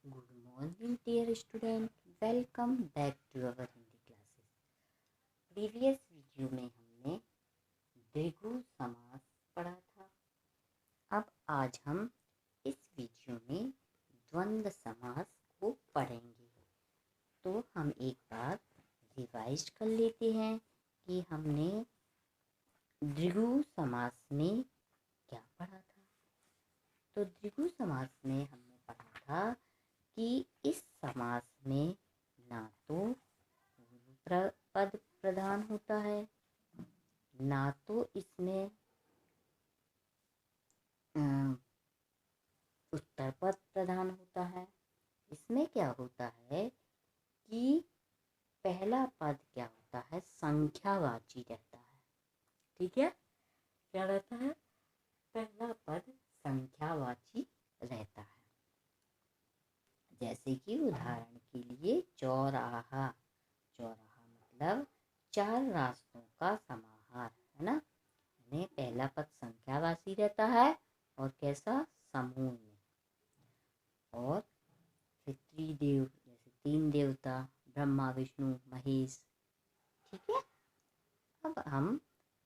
Good morning, dear student. Welcome back to our Hindi classes. Previous video में हमने द्विगु समास पढ़ा था। अब आज हम इस वीडियो में द्वंद्व समास को पढ़ेंगे। तो हम एक बार रिवाइज कर लेते हैं कि हमने द्विगु समास में क्या पढ़ा था। तो द्विगु समास में हमने पढ़ा था कि इस समास में ना तो पद प्रधान होता है, ना तो इसमें उत्तर पद प्रधान होता है। इसमें क्या होता है कि पहला पद क्या होता है, संख्यावाची रहता है। ठीक है, क्या रहता है? पहला पद संख्यावाची रहता है। जैसे कि उदाहरण के लिए चौराहा। चौराहा मतलब चार रास्तों का समाहार, है ना। यानी पहला पद संख्यावाची रहता है और कैसा, समूह में। और फिर त्रिदेव, जैसे तीन देवता, ब्रह्मा विष्णु महेश। ठीक है। अब हम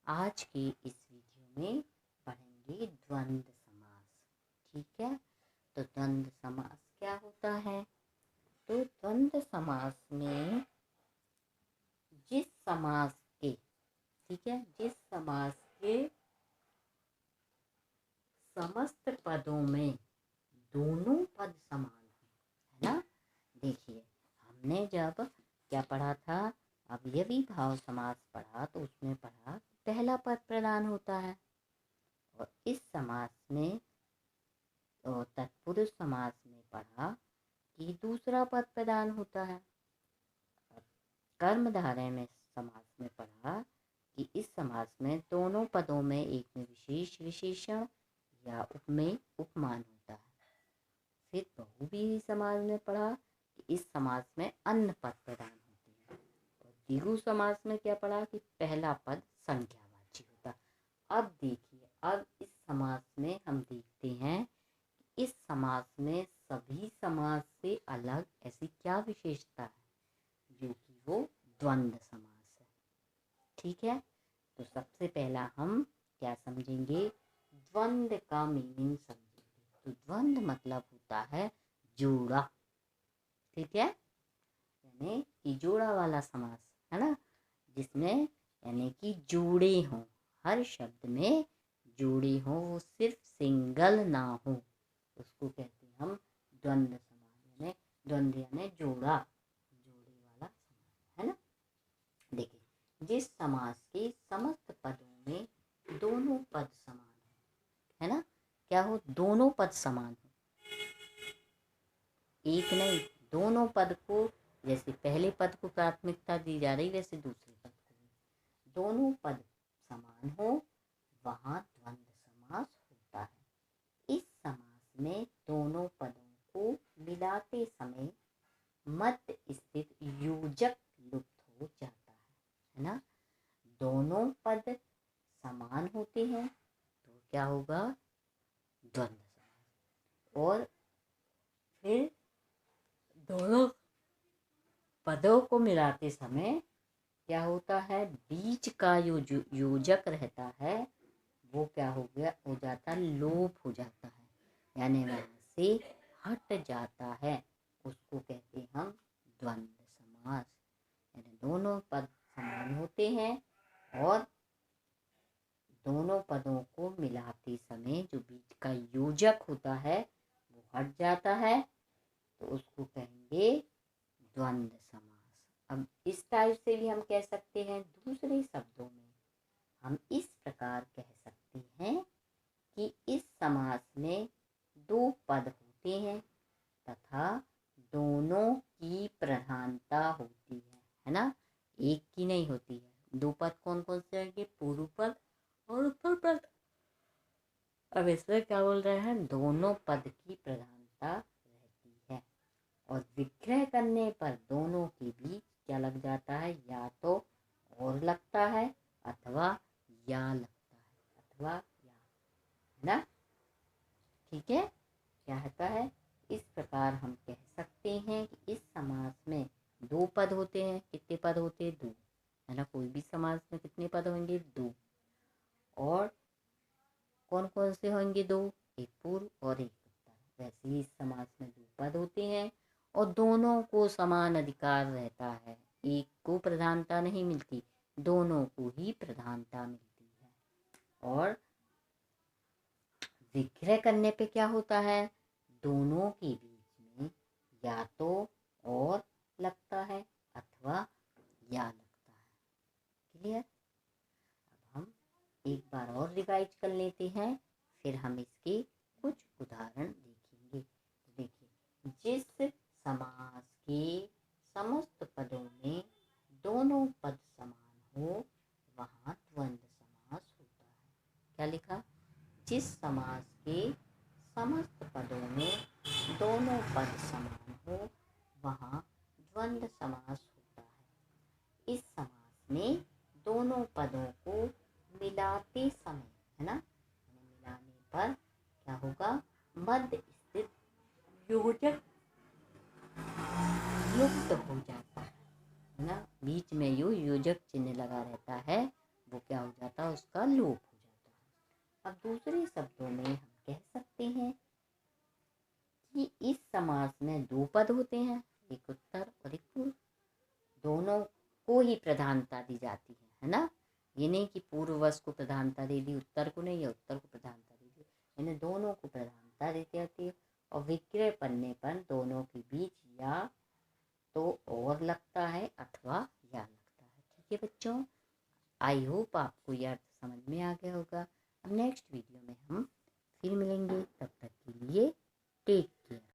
आज के इस वीडियो में पढ़ेंगे द्वंद्व समास। ठीक है। तो द्वंद्व समास क्या होता है? तो द्वंद्व समास में जिस समास के, ठीक है, जिस समास के समस्त पदों में दोनों पद समान है ना। देखिए, हमने जब क्या पढ़ा था, अवयवी भाव समास पढ़ा, तो उसमें पढ़ा पहला पद प्रधान होता है। और इस समास में और तत्पुरुष समास में पढ़ा कि दूसरा पद प्रधान होता है। कर्मधारय में समास में पढ़ा कि इस समास में दोनों पदों में एक में विशेष विशेषण या उपमेय उपमान होता है। फिर बहुव्रीहि समास में पढ़ा कि इस समास में अन्य पद प्रधान होते हैं। और द्विगु समास में क्या पढ़ा कि पहला पद संख्यावाची होता है। अब देखिए, अब इस समास में हम देखते हैं कि इस समास में सभी समास से अलग ऐसी क्या विशेषता है, जो कि वो द्वंद्व समास है। ठीक है। तो सबसे पहला हम क्या समझेंगे, द्वंद्व का मीनिंग समझेंगे। तो द्वंद्व मतलब होता है जोड़ा। ठीक है, यानी कि जोड़ा वाला समास, है ना, जिसमें यानी कि जोड़े हों, हर शब्द में जोड़े हों, वो सिर्फ सिंगल ना हो, उसको कहते हैं हम द्वंद्व समास। यानी द्वंद्व यानी जोड़ा, जोड़े वाला समास, है ना। देखिए, जिस समास के समस्त पदों में दोनों पद समान है ना, क्या हो, दोनों पद समान हो, एक नहीं, दोनों पद को, जैसे पहले पद को प्राथमिकता दी जा रही, वैसे दूसरे पद को दोनों पद समान हो, वहाँ द्वंद्व समास होता है। इस समास में दोनों पदों को मिलाते समय मध्य स्थित योजक लुप्त हो जाता है ना। दोनों पद समान होते हैं तो क्या होगा, द्वंद्व समास। और फिर दोनों पदों को मिलाते समय क्या होता है, बीच का योजक रहता है, वो क्या हो गया, हो जाता है, लोप हो जाता है, यानी वहां से हट जाता है। उसको कहते हैं हम द्वंद्व समास। यानी दोनों पद समान होते हैं और दोनों पदों को मिलाते समय जो बीच का योजक होता है वो हट जाता है, तो उसको कहेंगे द्वंद्व समास। अब इस टाइप से भी हम कह सकते हैं। दूसरे शब्दों में हम इस प्रकार कह सकते हैं कि इस समास में दो पद होते हैं तथा दोनों की प्रधानता होती है ना, एक की नहीं होती है। दो पद कौन कौन से होंगे, पूर्व पद और उत्तर पद। अब इसमें क्या बोल रहे हैं, दोनों पद की प्रधानता रहती है और विग्रह करने पर दोनों के बीच क्या लग जाता है, या तो और लगता है अथवा या लगता है, अथवा या, है ना। ठीक है, क्या होता है, इस प्रकार हम कह सकते हैं कि इस समास में दो पद होते हैं। कितने पद होते हैं? दो, है ना। कोई भी समास में कितने पद होंगे? दो। और कौन कौन से होंगे? दो, एक पूर्व और एक उत्तर। वैसे ही इस समास में दो पद होते हैं और दोनों को समान अधिकार रहता है। एक को प्रधानता नहीं मिलती, दोनों को ही प्रधानता मिलती है। और विग्रह करने पे क्या होता है? दोनों के बीच में या तो और लगता है अथवा या लगता है। क्लियर? अब हम एक बार और रिवाइज कर लेते हैं, फिर हम इसके कुछ उदाहरण देखेंगे। तो देखिए, जिस समास के समस्त पदों में दोनों पद समान हो वहाँ द्वंद्व समास होता है। क्या लिखा? जिस समास के समस्त पदों में दोनों पद समान हो वहाँ द्वंद्व समास होता है। इस समास में दोनों पदों को मिलाते समय, है ना, मिलाने पर क्या होगा? मध्य स्थित योजक लुप्त हो जाता है ना। बीच में जो योजक चिन्ह लगा रहता है वो क्या हो जाता है? उसका लोप हो जाता है। अब दूसरे शब्दों में हम कह सकते हैं कि इस समास में दो पद होते हैं, एक उत्तर और एक पूर्व। दोनों को ही प्रधानता दी जाती है ना। ये नहीं कि पूर्ववश को प्रधानता दे दी, उत्तर को नहीं, या उत्तर को प्रधानता दे दी। इन्हें दोनों को प्रधानता देती जाती है। और विग्रह पढ़ने पर दोनों के बीच या तो और लगता है अथवा या लगता है। ठीक है बच्चों, आई होप आपको यह अर्थ समझ में आ गया होगा। अब नेक्स्ट वीडियो में हम फिर मिलेंगे, तब तक के लिए टेक केयर।